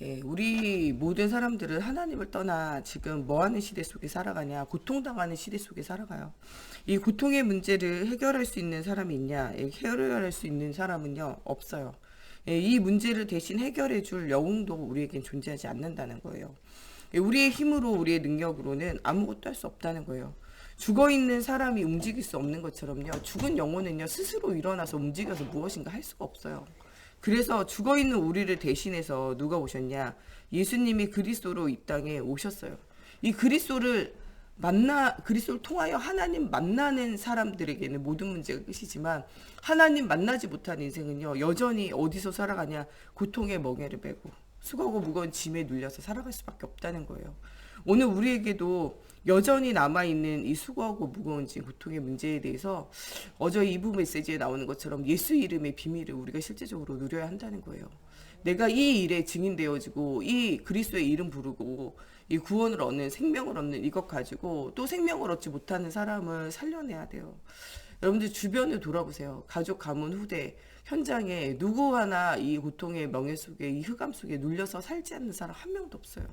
예, 우리 모든 사람들은 하나님을 떠나 지금 뭐 하는 시대 속에 살아가냐? 고통당하는 시대 속에 살아가요. 이 고통의 문제를 해결할 수 있는 사람이 있냐? 예, 해결할 수 있는 사람은요, 없어요. 예, 이 문제를 대신 해결해 줄 영웅도 우리에겐 존재하지 않는다는 거예요. 예, 우리의 힘으로, 우리의 능력으로는 아무것도 할 수 없다는 거예요. 죽어 있는 사람이 움직일 수 없는 것처럼요, 죽은 영혼은요, 스스로 일어나서 움직여서 무엇인가 할 수가 없어요. 그래서 죽어있는 우리를 대신해서 누가 오셨냐? 예수님이 그리스도로 이 땅에 오셨어요. 이 그리스도를 통하여 하나님 만나는 사람들에게는 모든 문제가 끝이지만, 하나님 만나지 못한 인생은요, 여전히 어디서 살아가냐? 고통의 멍에를 메고 수고하고 무거운 짐에 눌려서 살아갈 수밖에 없다는 거예요. 오늘 우리에게도 여전히 남아있는 이 수고하고 무거운 짐, 고통의 문제에 대해서 어제 2부 메시지에 나오는 것처럼 예수 이름의 비밀을 우리가 실제적으로 누려야 한다는 거예요. 내가 이 일에 증인되어지고 이 그리스도의 이름 부르고 이 구원을 얻는, 생명을 얻는 이것 가지고 또 생명을 얻지 못하는 사람을 살려내야 돼요. 여러분들 주변을 돌아보세요. 가족, 가문, 후대, 현장에 누구 하나 이 고통의 명예 속에, 이 흑암 속에 눌려서 살지 않는 사람 한 명도 없어요.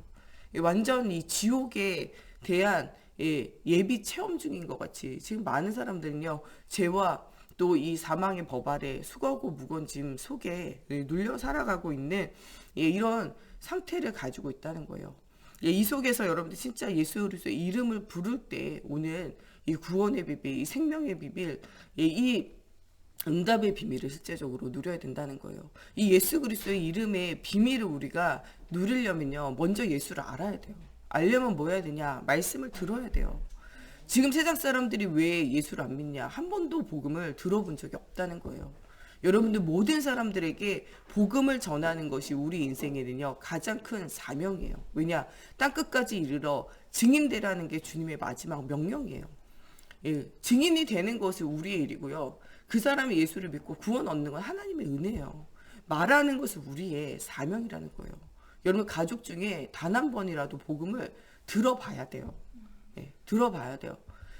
완전 이 지옥에 대한 예비 체험 중인 것 같이 지금 많은 사람들은요, 죄와 또 이 사망의 법 아래 수고하고 무거운 짐 속에 눌려 살아가고 있는 이런 상태를 가지고 있다는 거예요. 이 속에서 여러분들 진짜 예수 그리스도의 이름을 부를 때 오는 이 구원의 비밀, 이 생명의 비밀, 이 응답의 비밀을 실제적으로 누려야 된다는 거예요. 이 예수 그리스도의 이름의 비밀을 우리가 누리려면요, 먼저 예수를 알아야 돼요. 알려면 뭐 해야 되냐? 말씀을 들어야 돼요. 지금 세상 사람들이 왜 예수를 안 믿냐? 한 번도 복음을 들어본 적이 없다는 거예요. 여러분들 모든 사람들에게 복음을 전하는 것이 우리 인생에는요, 가장 큰 사명이에요. 왜냐? 땅끝까지 이르러 증인되라는 게 주님의 마지막 명령이에요. 예, 증인이 되는 것이 우리의 일이고요. 그 사람이 예수를 믿고 구원 얻는 건 하나님의 은혜예요. 말하는 것은 우리의 사명이라는 거예요. 여러분 가족 중에 단 한 번이라도 복음을 들어봐야 돼요. 예, 들어봐야 돼요.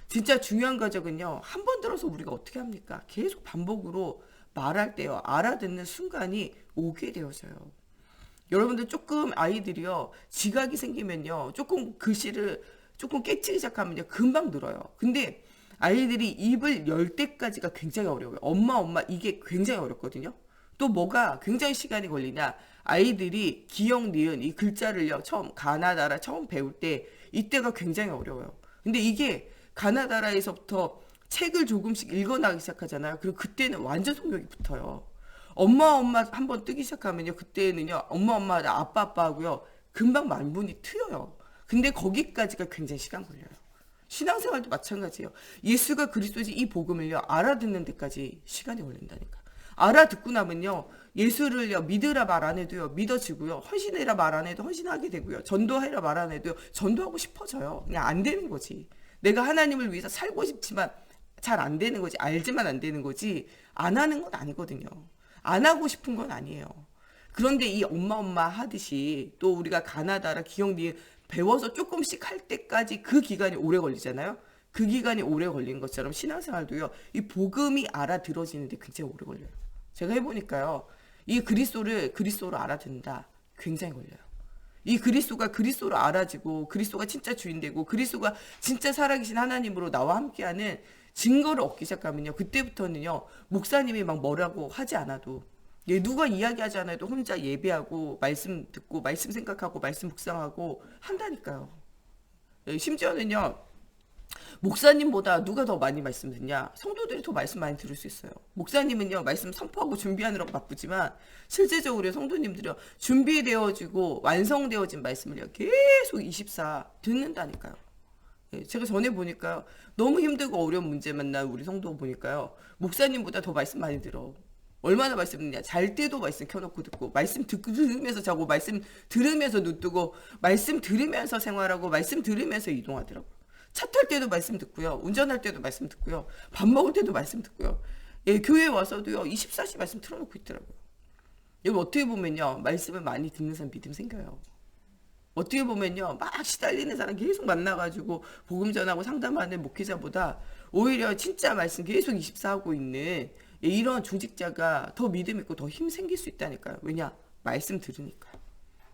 진짜 중요한 가족은요, 한 번 들어서 우리가 어떻게 합니까? 계속 반복으로 말할 때요, 알아듣는 순간이 오게 되어져요. 여러분들 조금 아이들이요, 지각이 생기면요, 조금 글씨를 조금 깨치기 시작하면요, 금방 늘어요. 근데 아이들이 입을 열 때까지가 굉장히 어려워요. 엄마 이게 굉장히 어렵거든요. 또 뭐가 굉장히 시간이 걸리냐? 아이들이 기역, 니은 이 글자를요, 처음 가나다라 처음 배울 때 이때가 굉장히 어려워요. 근데 이게 가나다라에서부터 책을 조금씩 읽어나가기 시작하잖아요. 그리고 그때는 완전 속력이 붙어요. 엄마 한번 뜨기 시작하면요, 그때는요, 엄마 아빠 하고요, 금방 만분이 트여요. 근데 거기까지가 굉장히 시간 걸려요. 신앙생활도 마찬가지예요. 예수가 그리스도지 이 복음을요, 알아듣는 데까지 시간이 걸린다니까. 알아듣고 나면요, 예수를요, 믿으라 말 안 해도요, 믿어지고요, 헌신해라 말 안 해도 헌신하게 되고요, 전도해라 말 안 해도요, 전도하고 싶어져요. 그냥 안 되는 거지. 내가 하나님을 위해서 살고 싶지만 잘 안 되는 거지. 알지만 안 되는 거지. 안 하는 건 아니거든요. 안 하고 싶은 건 아니에요. 그런데 이 엄마 하듯이 또 우리가 가나다라 기억니 배워서 조금씩 할 때까지 그 기간이 오래 걸리잖아요. 그 기간이 오래 걸린 것처럼 신앙생활도요, 이 복음이 알아들어지는데 굉장히 오래 걸려요. 제가 해보니까요, 이 그리스도로 알아듣는다, 굉장히 걸려요. 이 그리스도가 그리스도로 알아지고 그리스도가 진짜 주인되고 그리스도가 진짜 살아계신 하나님으로 나와 함께하는 증거를 얻기 시작하면요, 그때부터는요, 목사님이 막 뭐라고 하지 않아도, 누가 이야기하지 않아도 혼자 예배하고 말씀 듣고 말씀 생각하고 말씀 묵상하고 한다니까요. 심지어는요, 목사님보다 누가 더 많이 말씀 듣냐? 성도들이 더 말씀 많이 들을 수 있어요. 목사님은요, 말씀 선포하고 준비하느라고 바쁘지만 실제적으로 성도님들이요, 준비되어지고 완성되어진 말씀을요, 계속 24 듣는다니까요. 제가 전에 보니까요, 너무 힘들고 어려운 문제 만난 우리 성도 보니까요, 목사님보다 더 말씀 많이 들어. 얼마나 말씀 듣냐? 잘 때도 말씀 켜놓고 듣고, 말씀 들으면서 자고, 말씀 들으면서 눈 뜨고, 말씀 들으면서 생활하고, 말씀 들으면서 이동하더라고요. 차 탈 때도 말씀 듣고요, 운전할 때도 말씀 듣고요, 밥 먹을 때도 말씀 듣고요, 교회 와서도요, 24시 말씀 틀어놓고 있더라고요. 여기 어떻게 보면요, 말씀을 많이 듣는 사람 믿음 생겨요. 어떻게 보면요, 막 시달리는 사람 계속 만나가지고 복음 전하고 상담하는 목회자보다 오히려 진짜 말씀 계속 24 하고 있는 이런 중직자가 더 믿음 있고 더 힘 생길 수 있다니까요. 왜냐? 말씀 들으니까요.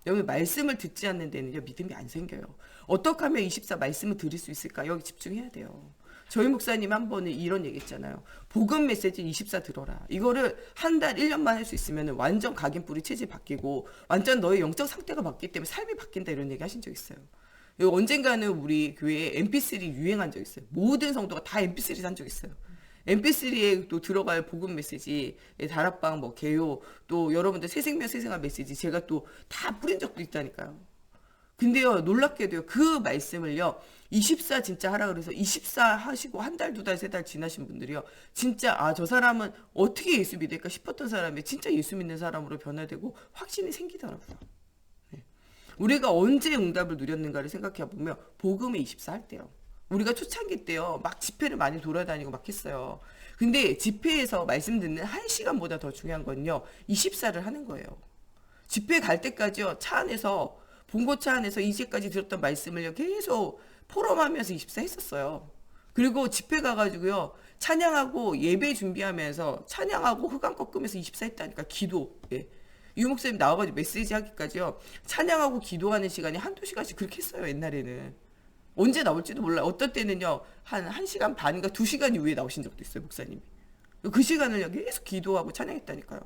여러분 말씀을 듣지 않는 데는요 믿음이 안 생겨요. 어떻게 하면 24 말씀을 들을 수 있을까? 여기 집중해야 돼요. 저희 목사님 한 번은 이런 얘기 했잖아요. 복음 메시지 24 들어라. 이거를 한 달, 1년만 할 수 있으면 완전 각인뿌리 체질 바뀌고 완전 너의 영적 상태가 바뀌기 때문에 삶이 바뀐다 이런 얘기 하신 적 있어요. 언젠가는 우리 교회에 MP3 유행한 적 있어요. 모든 성도가 다 MP3 산 적 있어요. MP3에 또 들어갈 복음 메시지, 다락방, 뭐 개요, 또 여러분들 새생명 새생활 메시지 제가 또 다 뿌린 적도 있다니까요. 근데요 놀랍게도요 그 말씀을요 24 진짜 하라 그래서 24 하시고 한 달, 두 달, 세 달 지나신 분들이요 진짜 아 저 사람은 어떻게 예수 믿을까 싶었던 사람이 진짜 예수 믿는 사람으로 변화되고 확신이 생기더라고요. 네. 우리가 언제 응답을 누렸는가를 생각해 보면 복음의 24 할 때요. 우리가 초창기 때요 막 집회를 많이 돌아다니고 막 했어요. 근데 집회에서 말씀 듣는 1시간보다 더 중요한 건요 24를 하는 거예요. 집회 갈 때까지요 차 안에서 본고차 안에서 이제까지 들었던 말씀을요 계속 포럼하면서 24 했었어요. 그리고 집회 가가지고요 찬양하고 예배 준비하면서 찬양하고 흑암 꺾으면서 24 했다니까. 기도. 예. 유 목사님 나와가지고 메시지 하기까지요 찬양하고 기도하는 시간이 한두 시간씩 그렇게 했어요. 옛날에는 언제 나올지도 몰라요. 어떤 때는요 한 1시간 반인가 2시간 이후에 나오신 적도 있어요. 목사님이 그 시간을 계속 기도하고 찬양했다니까요.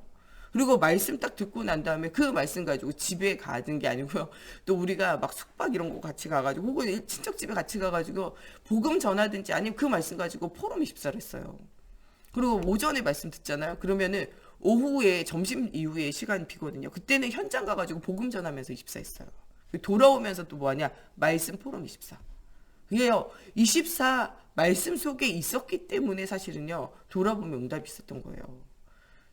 그리고 말씀 딱 듣고 난 다음에 그 말씀 가지고 집에 가는 게 아니고요. 또 우리가 막 숙박 이런 거 같이 가가지고 혹은 친척 집에 같이 가가지고 복음 전하든지 아니면 그 말씀 가지고 포럼 24를 했어요. 그리고 오전에 말씀 듣잖아요. 그러면은 오후에 점심 이후에 시간이 비거든요. 그때는 현장 가가지고 복음 전하면서 24 했어요. 돌아오면서 또 뭐하냐 말씀 포럼 24. 그게요 24 말씀 속에 있었기 때문에 사실은요 돌아보면 응답이 있었던 거예요.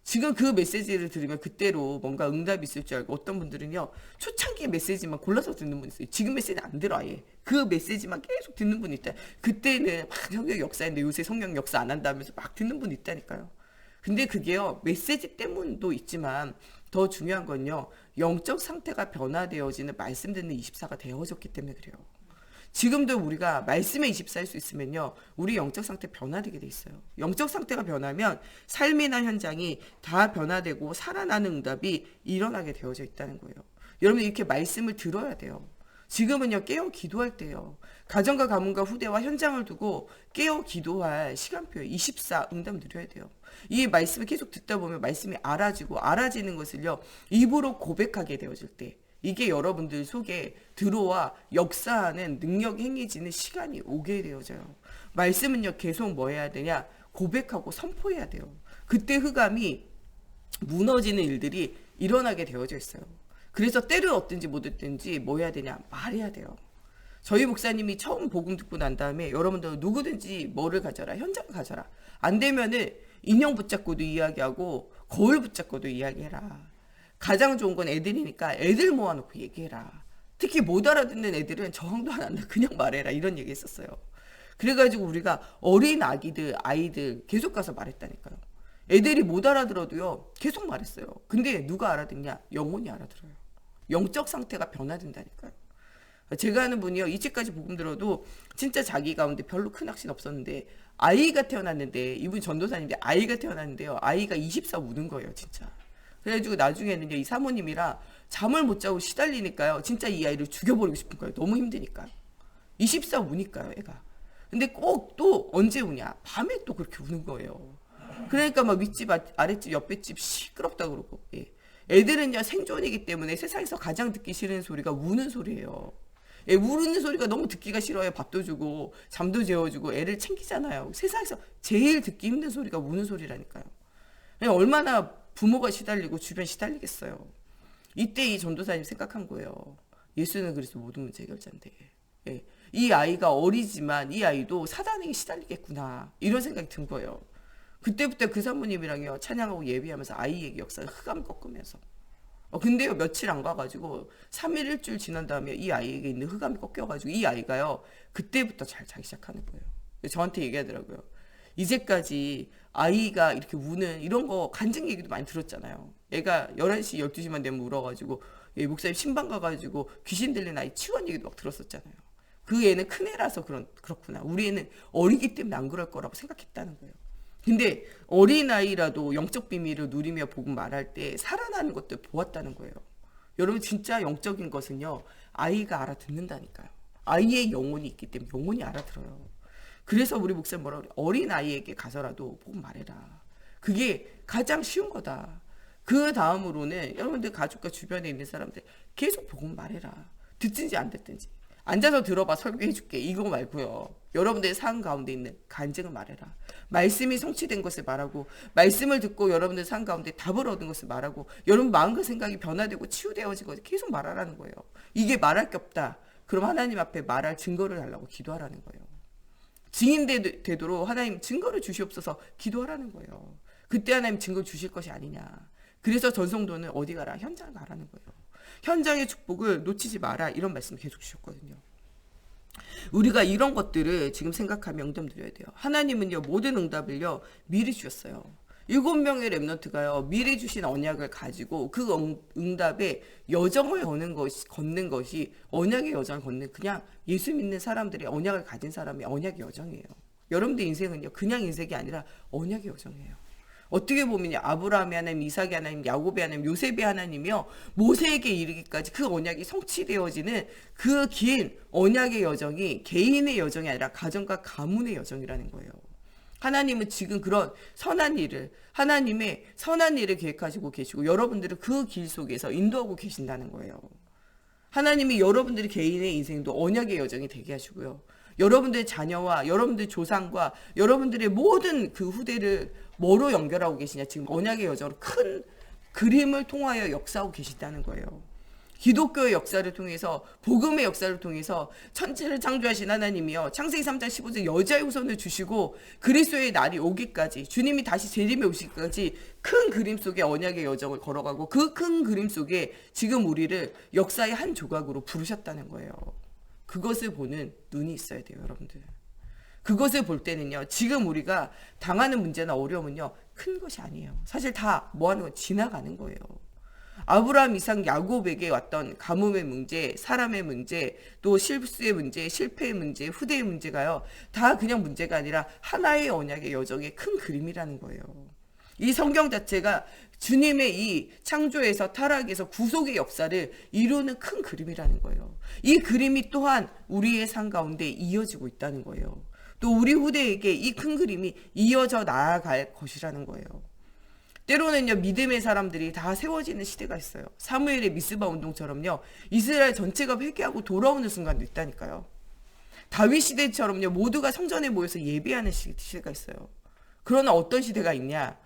지금 그 메시지를 들으면 그때로 뭔가 응답이 있을 줄 알고 어떤 분들은요 초창기 메시지만 골라서 듣는 분 있어요. 지금 메시지는 안 들어 아예. 그 메시지만 계속 듣는 분 있다. 그때는 막 성경 역사인데 요새 성경 역사 안 한다면서 막 듣는 분 있다니까요. 근데 그게요 메시지 때문도 있지만 더 중요한 건요 영적 상태가 변화되어지는 말씀 듣는 24가 되어졌기 때문에 그래요. 지금도 우리가 말씀에 24 할 수 있으면요 우리 영적 상태 변화되게 돼 있어요. 영적 상태가 변하면 삶이나 현장이 다 변화되고 살아나는 응답이 일어나게 되어져 있다는 거예요. 여러분 이렇게 말씀을 들어야 돼요. 지금은요 깨어 기도할 때요 가정과 가문과 후대와 현장을 두고 깨어 기도할 시간표에 24 응답 누려야 돼요. 이 말씀을 계속 듣다 보면 말씀이 알아지고 알아지는 것을요 입으로 고백하게 되어질 때 이게 여러분들 속에 들어와 역사하는 능력 행해지는 시간이 오게 되어져요. 말씀은요 계속 뭐 해야 되냐 고백하고 선포해야 돼요. 그때 흑암이 무너지는 일들이 일어나게 되어져 있어요. 그래서 때를 얻든지 못 얻든지 뭐 해야 되냐 말해야 돼요. 저희 목사님이 처음 복음 듣고 난 다음에 여러분들 누구든지 뭐를 가져라 현장을 가져라. 안 되면은 인형 붙잡고도 이야기하고 거울 붙잡고도 이야기해라. 가장 좋은 건 애들이니까 애들 모아놓고 얘기해라. 특히 못 알아듣는 애들은 저항도 안 한다. 그냥 말해라. 이런 얘기 했었어요. 그래가지고 우리가 어린 아이들 계속 가서 말했다니까요. 애들이 못 알아들어도요. 계속 말했어요. 근데 누가 알아듣냐? 영혼이 알아들어요. 영적 상태가 변화된다니까요. 제가 아는 분이요. 이제까지 복음 들어도 진짜 자기 가운데 별로 큰 확신 없었는데 아이가 태어났는데 이분 전도사님인데 아이가 태어났는데요. 아이가 24 우는 거예요. 진짜. 그래가지고 나중에는요 이 사모님이랑 잠을 못 자고 시달리니까요 진짜 이 아이를 죽여버리고 싶은 거예요. 너무 힘드니까. 24 우니까요 애가. 근데 꼭 또 언제 우냐 밤에 또 그렇게 우는 거예요. 그러니까 막 윗집 아랫집 옆에집 시끄럽다 그러고. 예. 애들은요 생존이기 때문에 세상에서 가장 듣기 싫은 소리가 우는 소리예요. 애 우는 소리가 너무 듣기가 싫어요. 밥도 주고 잠도 재워주고 애를 챙기잖아요. 세상에서 제일 듣기 힘든 소리가 우는 소리라니까요. 얼마나 부모가 시달리고 주변 시달리겠어요. 이때 이 전도사님 생각한 거예요. 예수는 그래서 모든 문제 해결자인데 예. 이 아이가 어리지만 이 아이도 사단에게 시달리겠구나 이런 생각이 든 거예요. 그때부터 그 사모님이랑요 찬양하고 예배하면서 아이 얘기 역사를 흑암 꺾으면서 근데요 며칠 안 가가지고 3일 일주일 지난 다음에 이 아이에게 있는 흑암이 꺾여가지고 이 아이가요 그때부터 잘 자기 시작하는 거예요. 저한테 얘기하더라고요. 이제까지 아이가 이렇게 우는 이런 거 간증 얘기도 많이 들었잖아요. 애가 11시 12시만 되면 울어가지고 목사님 신방 가가지고 귀신 들린 아이 치원 얘기도 막 들었었잖아요. 그 애는 큰 애라서 그렇구나. 우리 애는 어리기 때문에 안 그럴 거라고 생각했다는 거예요. 근데 어린아이라도 영적 비밀을 누리며 복음 말할 때 살아나는 것들 보았다는 거예요. 여러분 진짜 영적인 것은요. 아이가 알아듣는다니까요. 아이의 영혼이 있기 때문에 영혼이 알아들어요. 그래서 우리 목사님 뭐라 그래? 어린 아이에게 가서라도 복음 말해라. 그게 가장 쉬운 거다. 그 다음으로는 여러분들 가족과 주변에 있는 사람들 계속 복음 말해라. 듣든지 안 듣든지. 앉아서 들어봐 설교해줄게 이거 말고요. 여러분들의 삶 가운데 있는 간증을 말해라. 말씀이 성취된 것을 말하고 말씀을 듣고 여러분들 삶 가운데 답을 얻은 것을 말하고 여러분 마음과 생각이 변화되고 치유되어진 것을 계속 말하라는 거예요. 이게 말할 게 없다. 그럼 하나님 앞에 말할 증거를 달라고 기도하라는 거예요. 증인되도록 하나님 증거를 주시옵소서 기도하라는 거예요. 그때 하나님 증거 주실 것이 아니냐. 그래서 전성도는 어디 가라? 현장 가라는 거예요. 현장의 축복을 놓치지 마라 이런 말씀을 계속 주셨거든요. 우리가 이런 것들을 지금 생각하며 응답드려야 돼요. 하나님은요 모든 응답을요 미리 주셨어요. 7명의 렘넌트가요 미리 주신 언약을 가지고 그 응답에 여정을 걷는 것이 언약의 여정을 걷는 그냥 예수 믿는 사람들이 언약을 가진 사람의 언약의 여정이에요. 여러분들 인생은요 그냥 인생이 아니라 언약의 여정이에요. 어떻게 보면요 아브라함의 하나님, 이삭의 하나님, 야곱의 하나님, 요셉의 하나님이요 모세에게 이르기까지 그 언약이 성취되어지는 그 긴 언약의 여정이 개인의 여정이 아니라 가정과 가문의 여정이라는 거예요. 하나님은 지금 그런 선한 일을 하나님의 선한 일을 계획하시고 계시고 여러분들을 그 길 속에서 인도하고 계신다는 거예요. 하나님이 여러분들의 개인의 인생도 언약의 여정이 되게 하시고요. 여러분들의 자녀와 여러분들의 조상과 여러분들의 모든 그 후대를 뭐로 연결하고 계시냐. 지금 언약의 여정으로 큰 그림을 통하여 역사하고 계시다는 거예요. 기독교의 역사를 통해서 복음의 역사를 통해서 천지를 창조하신 하나님이요. 창세기 3장 15절 여자의 후손을 주시고 그리스도의 날이 오기까지 주님이 다시 재림에 오시기까지 큰 그림 속에 언약의 여정을 걸어가고 그 큰 그림 속에 지금 우리를 역사의 한 조각으로 부르셨다는 거예요. 그것을 보는 눈이 있어야 돼요, 여러분들. 그것을 볼 때는요, 지금 우리가 당하는 문제나 어려움은요, 큰 것이 아니에요. 사실 다 뭐 하는 건 지나가는 거예요. 아브라함, 이삭, 야곱에게 왔던 가뭄의 문제, 사람의 문제, 또 실수의 문제, 실패의 문제, 후대의 문제가요, 다 그냥 문제가 아니라 하나의 언약의 여정의 큰 그림이라는 거예요. 이 성경 자체가 주님의 이 창조에서 타락에서 구속의 역사를 이루는 큰 그림이라는 거예요. 이 그림이 또한 우리의 삶 가운데 이어지고 있다는 거예요. 또 우리 후대에게 이 큰 그림이 이어져 나아갈 것이라는 거예요. 때로는요, 믿음의 사람들이 다 세워지는 시대가 있어요. 사무엘의 미스바 운동처럼요, 이스라엘 전체가 회개하고 돌아오는 순간도 있다니까요. 다윗 시대처럼요, 모두가 성전에 모여서 예배하는 시대가 있어요. 그러나 어떤 시대가 있냐?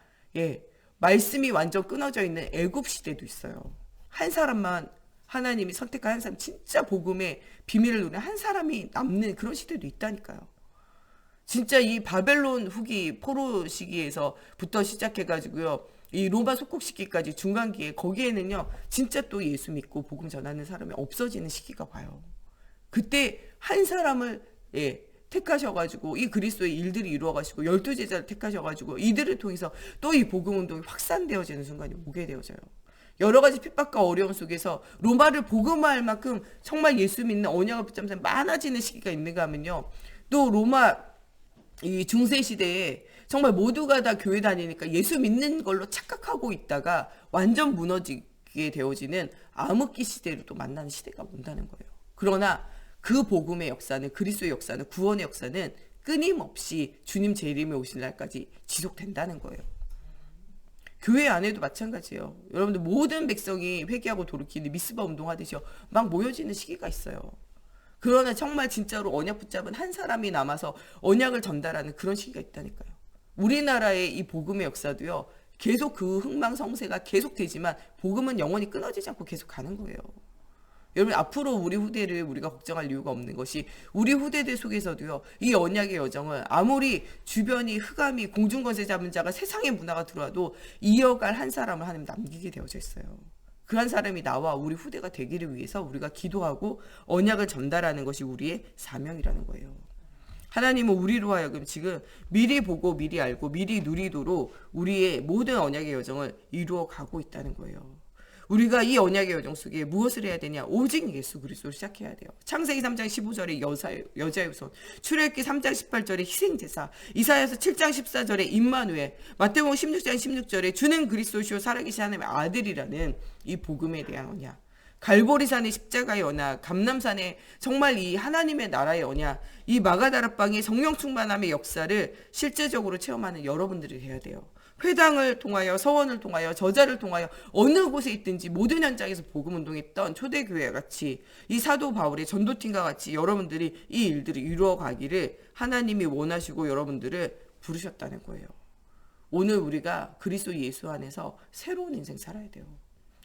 말씀이 완전 끊어져 있는 애굽 시대도 있어요. 한 사람만 하나님이 선택한 한 사람, 진짜 복음의 비밀을 누리는 한 사람이 남는 그런 시대도 있다니까요. 진짜 이 바벨론 후기 포로 시기에서부터 시작해가지고요, 이 로마 속국 시기까지 중간기에 거기에는요, 진짜 또 예수 믿고 복음 전하는 사람이 없어지는 시기가 와요. 그때 한 사람을 택하셔가지고 이 그리스도의 일들이 이루어가시고 12제자를 택하셔가지고 이들을 통해서 또 이 복음 운동이 확산되어지는 순간이 오게 되어져요. 여러 가지 핍박과 어려움 속에서 로마를 복음화할 만큼 정말 예수 믿는 언약을 붙잡는 사람이 많아지는 시기가 있는가 하면요, 또 로마 이 중세 시대에 정말 모두가 다 교회 다니니까 예수 믿는 걸로 착각하고 있다가 완전 무너지게 되어지는 암흑기 시대로 또 만나는 시대가 온다는 거예요. 그러나 그 복음의 역사는, 그리스도의 역사는, 구원의 역사는 끊임없이 주님 재림에 오실 날까지 지속된다는 거예요. 교회 안에도 마찬가지예요. 여러분들 모든 백성이 회개하고 돌이키는 미스바 운동하듯이 막 모여지는 시기가 있어요. 그러나 정말 진짜로 언약 붙잡은 한 사람이 남아서 언약을 전달하는 그런 시기가 있다니까요. 우리나라의 이 복음의 역사도요, 계속 그 흥망성쇠가 계속되지만 복음은 영원히 끊어지지 않고 계속 가는 거예요. 여러분, 앞으로 우리 후대를 우리가 걱정할 이유가 없는 것이 우리 후대들 속에서도요, 이 언약의 여정을 아무리 주변이 흑암이 공중권세 잡은 자가 세상의 문화가 들어와도 이어갈 한 사람을 하나님 남기게 되어져 있어요. 그 한 사람이 나와 우리 후대가 되기를 위해서 우리가 기도하고 언약을 전달하는 것이 우리의 사명이라는 거예요. 하나님은 우리로 하여금 지금 미리 보고 미리 알고 미리 누리도록 우리의 모든 언약의 여정을 이루어 가고 있다는 거예요. 우리가 이 언약의 여정 속에 무엇을 해야 되냐? 오직 예수 그리스도를 시작해야 돼요. 창세기 3장 15절에 여자의 후손, 출애굽기 3장 18절에 희생제사, 이사야서 7장 14절에 임마누엘, 마태복음 16장 16절에 주는 그리스도시요 살아계신 하나님의 아들이라는 이 복음에 대한 언약. 갈보리산의 십자가의 언약, 감람산의 정말 이 하나님의 나라의 언약, 이 마가다락방의 성령 충만함의 역사를 실제적으로 체험하는 여러분들이 돼야 돼요. 회당을 통하여, 서원을 통하여, 저자를 통하여 어느 곳에 있든지 모든 현장에서 복음운동했던 초대교회와 같이 이 사도 바울의 전도팀과 같이 여러분들이 이 일들을 이루어가기를 하나님이 원하시고 여러분들을 부르셨다는 거예요. 오늘 우리가 그리스도 예수 안에서 새로운 인생 살아야 돼요.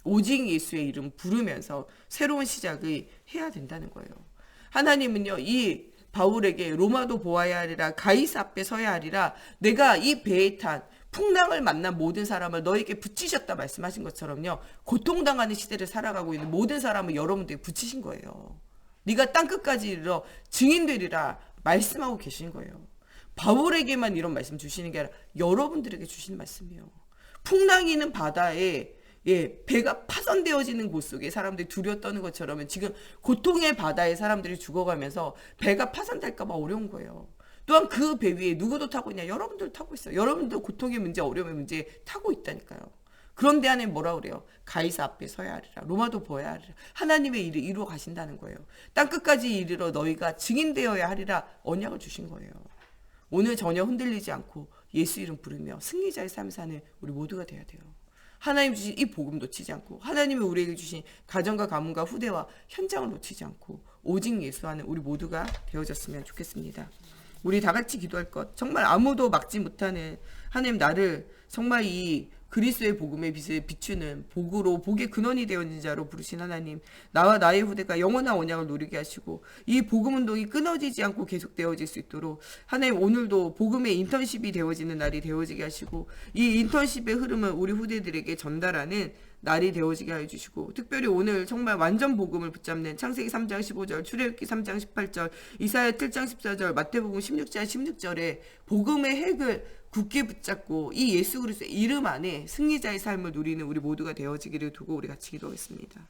오직 예수의 이름 부르면서 새로운 시작을 해야 된다는 거예요. 하나님은요, 이 바울에게 로마도 보아야 하리라, 가이사 앞에 서야 하리라, 내가 이 배에 탄 풍랑을 만난 모든 사람을 너에게 붙이셨다 말씀하신 것처럼요, 고통당하는 시대를 살아가고 있는 모든 사람을 여러분들에게 붙이신 거예요. 네가 땅끝까지 이르러 증인되리라 말씀하고 계신 거예요. 바울에게만 이런 말씀 주시는 게 아니라 여러분들에게 주시는 말씀이에요. 풍랑이 있는 바다에 배가 파손되어지는 곳 속에 사람들이 두려워 떠는 것처럼 지금 고통의 바다에 사람들이 죽어가면서 배가 파손될까 봐 어려운 거예요. 또한 그 배 위에 누구도 타고 있냐? 여러분들 타고 있어요. 여러분도 고통의 문제, 어려움의 문제 타고 있다니까요. 그런데 안에 뭐라 그래요? 가이사 앞에 서야 하리라, 로마도 보아야 하리라. 하나님의 일을 이루어 가신다는 거예요. 땅끝까지 이르러 너희가 증인되어야 하리라 언약을 주신 거예요. 오늘 전혀 흔들리지 않고 예수 이름 부르며 승리자의 삶 사는 우리 모두가 돼야 돼요. 하나님 주신 이 복음 놓치지 않고, 하나님이 우리에게 주신 가정과 가문과 후대와 현장을 놓치지 않고 오직 예수하는 우리 모두가 되어졌으면 좋겠습니다. 우리 다 같이 기도할 것, 정말 아무도 막지 못하는 하나님, 나를 정말 이 그리스도의 복음의 빛을 비추는 복으로 복의 근원이 되어진 자로 부르신 하나님, 나와 나의 후대가 영원한 언약을 누리게 하시고 이 복음 운동이 끊어지지 않고 계속되어질 수 있도록 하나님, 오늘도 복음의 인턴십이 되어지는 날이 되어지게 하시고 이 인턴십의 흐름을 우리 후대들에게 전달하는 날이 되어지게 해주시고, 특별히 오늘 정말 완전 복음을 붙잡는 창세기 3장 15절, 출애굽기 3장 18절, 이사야 7장 14절, 마태복음 16장 16절에 복음의 핵을 굳게 붙잡고 이 예수 그리스도의 이름 안에 승리자의 삶을 누리는 우리 모두가 되어지기를 두고 우리 같이 기도하겠습니다.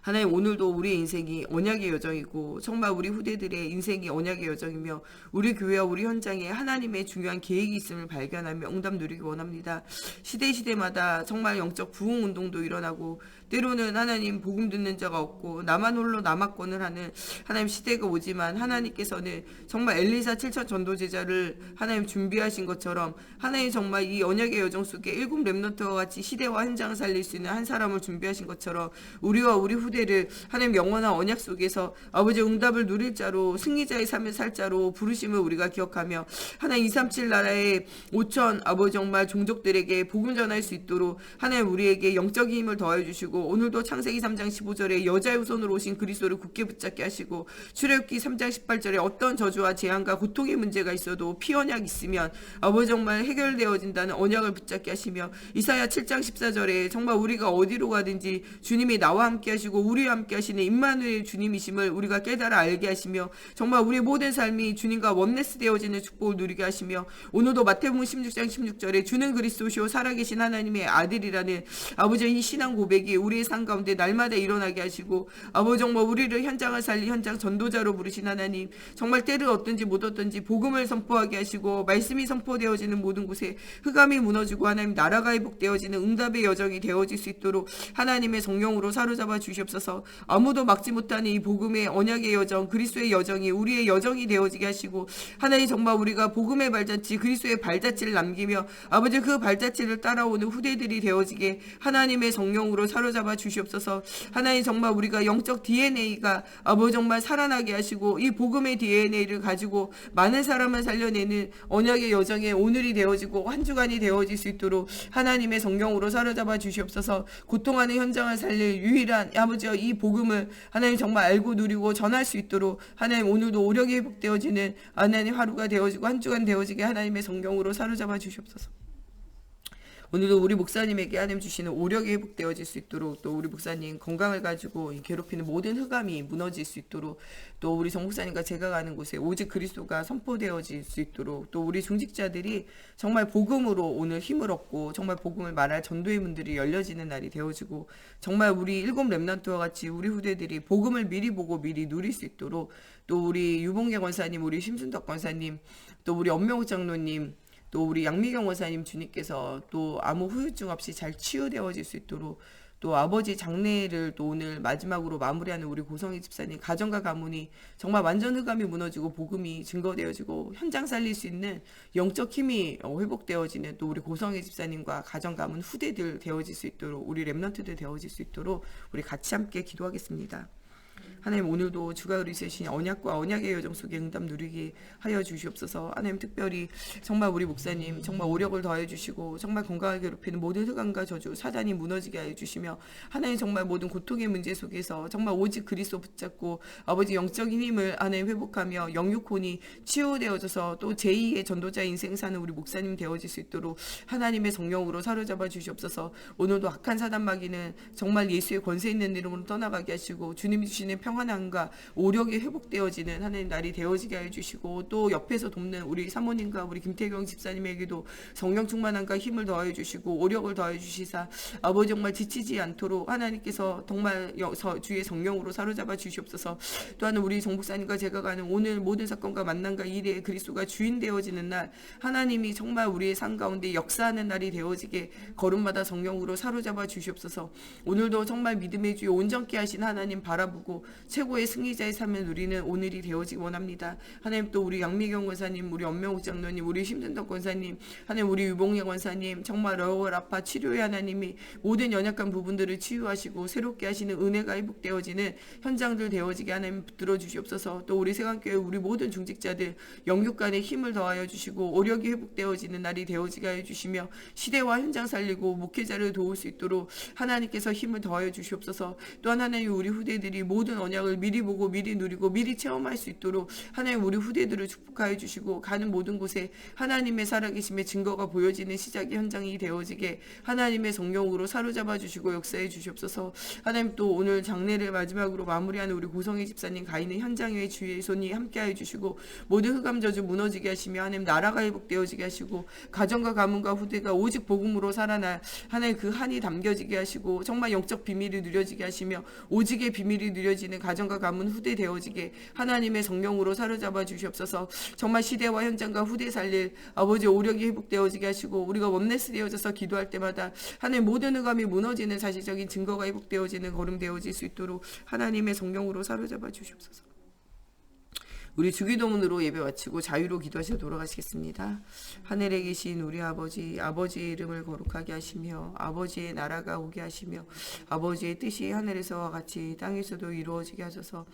하나님, 오늘도 우리의 인생이 언약의 여정이고 정말 우리 후대들의 인생이 언약의 여정이며 우리 교회와 우리 현장에 하나님의 중요한 계획이 있음을 발견하며 응답 누리기 원합니다. 시대마다 정말 영적 부흥 운동도 일어나고 때로는 하나님 복음 듣는 자가 없고 나만 홀로 남았권을 하는 하나님 시대가 오지만, 하나님께서는 정말 엘리사 7천 전도제자를 하나님 준비하신 것처럼 하나님 정말 이 언약의 여정 속에 7 렘넌트와 같이 시대와 현장을 살릴 수 있는 한 사람을 준비하신 것처럼 우리와 우리 후대를 하나님 영원한 언약 속에서 아버지 응답을 누릴 자로, 승리자의 삶을 살 자로 부르심을 우리가 기억하며 하나님 237 나라의 5천 아버지 정말 종족들에게 복음 전할 수 있도록 하나님 우리에게 영적인 힘을 더해 주시고, 오늘도 창세기 3장 15절에 여자의 후손으로 오신 그리스도를 굳게 붙잡게 하시고, 출애굽기 3장 18절에 어떤 저주와 재앙과 고통의 문제가 있어도 피언약 있으면 아버지 정말 해결되어진다는 언약을 붙잡게 하시며, 이사야 7장 14절에 정말 우리가 어디로 가든지 주님이 나와 함께 하시고 우리와 함께 하시는 임마누엘 주님이심을 우리가 깨달아 알게 하시며 정말 우리의 모든 삶이 주님과 원네스 되어지는 축복을 누리게 하시며, 오늘도 마태복음 16장 16절에 주는 그리스도시요 살아계신 하나님의 아들이라는 아버지 이 신앙 고백이 우리의 삶 가운데 날마다 일어나게 하시고, 아버지 정말 우리를 현장을 살리 현장 전도자로 부르신 하나님, 정말 때를 얻든지 못 얻든지 복음을 선포하게 하시고 말씀이 선포되어지는 모든 곳에 흑암이 무너지고 하나님 나라가 회복되어지는 응답의 여정이 되어질 수 있도록 하나님의 성령으로 사로잡아 주시옵소서. 아무도 막지 못하는 이 복음의 언약의 여정, 그리스도의 여정이 우리의 여정이 되어지게 하시고, 하나님 정말 우리가 복음의 발자취, 그리스도의 발자취를 남기며 아버지 그 발자취를 따라오는 후대들이 되어지게 하나님의 성령으로 사로잡아 주시옵소서. 하나님 정말 우리가 영적 DNA가 아버지 정말 살아나게 하시고 이 복음의 DNA를 가지고 많은 사람을 살려내는 언약의 여정에 오늘이 되어지고 한 주간이 되어질 수 있도록 하나님의 성령으로 사로잡아 주시옵소서. 고통하는 현장을 살릴 유일한 아버지 이 복음을 하나님 정말 알고 누리고 전할 수 있도록 하나님 오늘도 오력이 회복되어지는 하나님 하루가 되어지고 한 주간 되어지게 하나님의 성령으로 사로잡아 주시옵소서. 오늘도 우리 목사님에게 하나님 주시는 오력이 회복되어질 수 있도록, 또 우리 목사님 건강을 가지고 괴롭히는 모든 흑암이 무너질 수 있도록, 또 우리 정 목사님과 제가 가는 곳에 오직 그리스도가 선포되어질 수 있도록, 또 우리 중직자들이 정말 복음으로 오늘 힘을 얻고 정말 복음을 말할 전도의 문들이 열려지는 날이 되어지고, 정말 우리 7 렘넌트와 같이 우리 후대들이 복음을 미리 보고 미리 누릴 수 있도록, 또 우리 유봉계 권사님, 우리 심순덕 권사님, 또 우리 엄명욱 장로님, 또 우리 양미경 원사님 주님께서 또 아무 후유증 없이 잘 치유되어질 수 있도록, 또 아버지 장례를 또 오늘 마지막으로 마무리하는 우리 고성희 집사님 가정과 가문이 정말 완전 흑암이 무너지고 복음이 증거되어지고 현장 살릴 수 있는 영적 힘이 회복되어지는 또 우리 고성희 집사님과 가정 가문 후대들 되어질 수 있도록 우리 렘넌트들 되어질 수 있도록 우리 같이 함께 기도하겠습니다. 하나님 오늘도 주가 그리시신 언약과 언약의 여정 속에 응답 누리게 하여 주시옵소서. 하나님 특별히 정말 우리 목사님 정말 오력을 더해 주시고 정말 건강하게 괴롭히는 모든 흑암과 저주 사단이 무너지게 하여 주시며 하나님 정말 모든 고통의 문제 속에서 정말 오직 그리스도 붙잡고 아버지 영적인 힘을 하나님 회복하며 영육혼이 치유되어져서 또 제2의 전도자 인생 사는 우리 목사님 되어질 수 있도록 하나님의 성령으로 사로잡아 주시옵소서. 오늘도 악한 사단 마귀는 정말 예수의 권세 있는 이름으로 떠나가게 하시고 주님이 주시는 평안함과 오력이 회복되어지는 하나님 날이 되어지게 해주시고 또 옆에서 돕는 우리 사모님과 우리 김태경 집사님에게도 성령 충만함과 힘을 더하여 주시고 오력을 더하여 주시사 아버지 정말 지치지 않도록 하나님께서 정말 주의 성령으로 사로잡아 주시옵소서. 또한 우리 정복사님과 제가 가는 오늘 모든 사건과 만남과 일에 그리스도가 주인 되어지는 날 하나님이 정말 우리의 삶 가운데 역사하는 날이 되어지게 걸음마다 성령으로 사로잡아 주시옵소서. 오늘도 정말 믿음의 주에 온전케 하신 하나님 바라보고 최고의 승리자의 삶을 누리는 오늘이 되어지기 원합니다. 하나님 또 우리 양미경 권사님, 우리 엄명욱 장로님, 우리 심순덕 권사님, 하나님 우리 유봉예 권사님 정말 러라파 치료의 하나님이 모든 연약한 부분들을 치유하시고 새롭게 하시는 은혜가 회복되어지는 현장들 되어지게 하나님 붙들어 주시옵소서. 또 우리 세강교회 우리 모든 중직자들 영육간에 힘을 더하여 주시고 오력이 회복되어지는 날이 되어지게 하여 주시며 시대와 현장 살리고 목회자를 도울 수 있도록 하나님께서 힘을 더하여 주시옵소서. 또한 하나님 우리 후대들이 모든 언약을 미리 보고 미리 누리고 미리 체험할 수 있도록 하나님 우리 후대들을 축복하여 주시고 가는 모든 곳에 하나님의 살아계심의 증거가 보여지는 시작의 현장이 되어지게 하나님의 성령으로 사로잡아 주시고 역사해 주시옵소서. 하나님 또 오늘 장례를 마지막으로 마무리하는 우리 고성희 집사님 가 있는 현장의 주의 손이 함께하여 주시고 모든 흑암 저주 무너지게 하시며 하나님 나라가 회복되어지게 하시고 가정과 가문과 후대가 오직 복음으로 살아날 하나님 그 한이 담겨지게 하시고 정말 영적 비밀이 누려지게 하시며 오직의 비밀이 누려지는 가정과 가문 후대 되어지게 하나님의 성령으로 사로잡아 주시옵소서. 정말 시대와 현장과 후대 살릴 아버지 오력이 회복되어지게 하시고 우리가 원네스 되어져서 기도할 때마다 하나님 모든 흑암이 무너지는 사실적인 증거가 회복되어지는 걸음 되어질 수 있도록 하나님의 성령으로 사로잡아 주시옵소서. 우리 주기도문으로 예배 마치고 자유로 기도하시러 돌아가시겠습니다. 하늘에 계신 우리 아버지, 아버지의 이름을 거룩하게 하시며 아버지의 나라가 오게 하시며 아버지의 뜻이 하늘에서와 같이 땅에서도 이루어지게 하소서.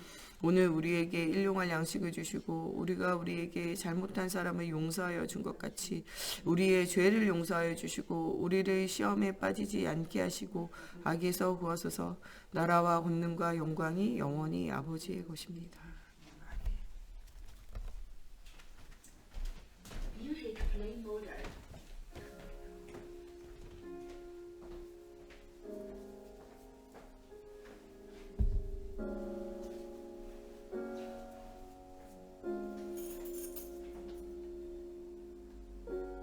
오늘 우리에게 일용할 양식을 주시고 우리가 우리에게 잘못한 사람을 용서하여 준 것 같이 우리의 죄를 용서하여 주시고 우리를 시험에 빠지지 않게 하시고 악에서 구하소서. 나라와 권능과 영광이 영원히 아버지의 것입니다.